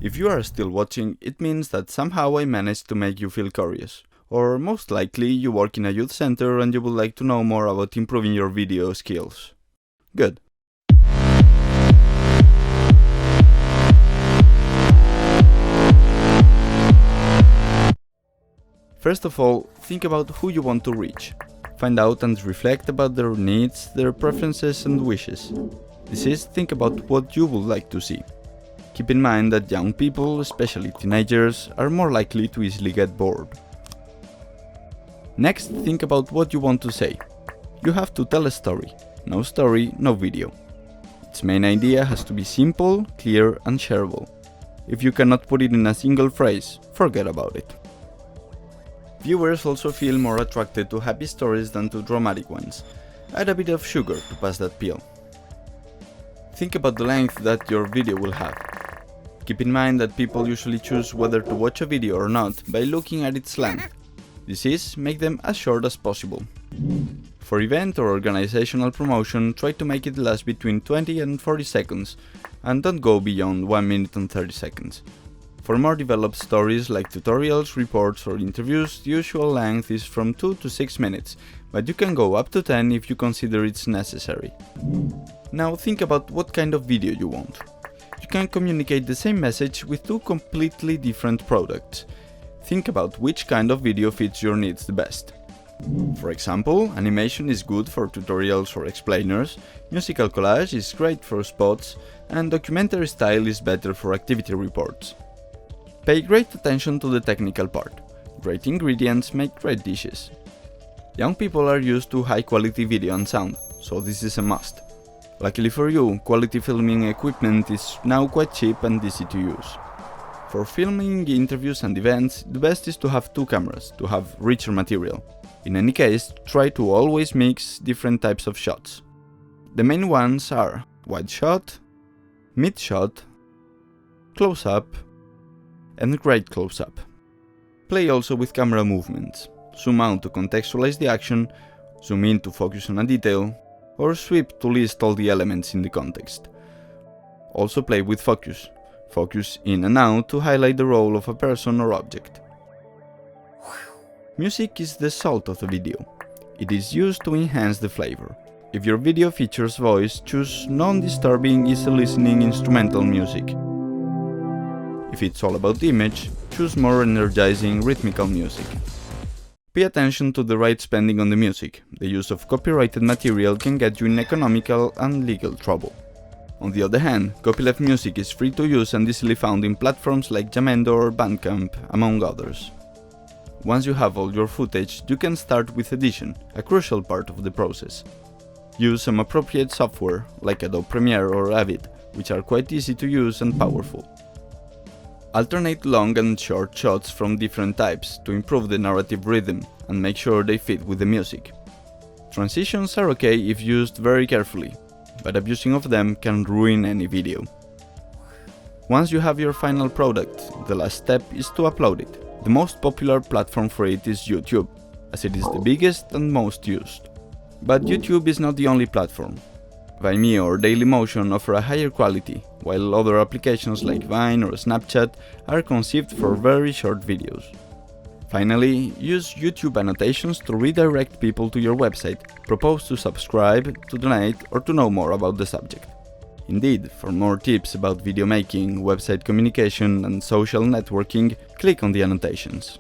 If you are still watching, it means that somehow I managed to make you feel curious. Or most likely you work in a youth center and you would like to know more about improving your video skills. Good. First of all, think about who you want to reach. Find out and reflect about their needs, their preferences and wishes. This is, think about what you would like to see. Keep in mind that young people, especially teenagers, are more likely to easily get bored. Next, think about what you want to say. You have to tell a story. No story, no video. Its main idea has to be simple, clear and shareable. If you cannot put it in a single phrase, forget about it. Viewers also feel more attracted to happy stories than to dramatic ones. Add a bit of sugar to pass that pill. Think about the length that your video will have. Keep in mind that people usually choose whether to watch a video or not by looking at its length. This is, make them as short as possible. For event or organizational promotion, try to make it last between 20 and 40 seconds, and don't go beyond 1 minute and 30 seconds. For more developed stories like tutorials, reports or interviews, the usual length is from 2 to 6 minutes, but you can go up to 10 if you consider it's necessary. Now think about what kind of video you want. You can communicate the same message with two completely different products. Think about which kind of video fits your needs the best. For example, animation is good for tutorials or explainers, musical collage is great for spots, and documentary style is better for activity reports. Pay great attention to the technical part. Great ingredients make great dishes. Young people are used to high quality video and sound, so this is a must. Luckily for you, quality filming equipment is now quite cheap and easy to use. For filming interviews and events, the best is to have two cameras, to have richer material. In any case, try to always mix different types of shots. The main ones are wide shot, mid shot, close-up, and great close-up. Play also with camera movements. Zoom out to contextualize the action, zoom in to focus on a detail, or sweep to list all the elements in the context. Also play with focus. Focus in and out to highlight the role of a person or object. Music is the salt of the video. It is used to enhance the flavor. If your video features voice, choose non-disturbing, easy-listening instrumental music. If it's all about the image, choose more energizing, rhythmical music. Pay attention to the right spending on the music. The use of copyrighted material can get you in economical and legal trouble. On the other hand, copyleft music is free to use and easily found in platforms like Jamendo or Bandcamp, among others. Once you have all your footage, you can start with edition, a crucial part of the process. Use some appropriate software, like Adobe Premiere or Avid, which are quite easy to use and powerful. Alternate long and short shots from different types to improve the narrative rhythm and make sure they fit with the music. Transitions are okay if used very carefully, but abusing of them can ruin any video. Once you have your final product, the last step is to upload it. The most popular platform for it is YouTube, as it is the biggest and most used. But YouTube is not the only platform. Vimeo or Dailymotion offer a higher quality, while other applications like Vine or Snapchat are conceived for very short videos. Finally, use YouTube annotations to redirect people to your website, propose to subscribe, to donate, or to know more about the subject. Indeed, for more tips about video making, website communication, and social networking, click on the annotations.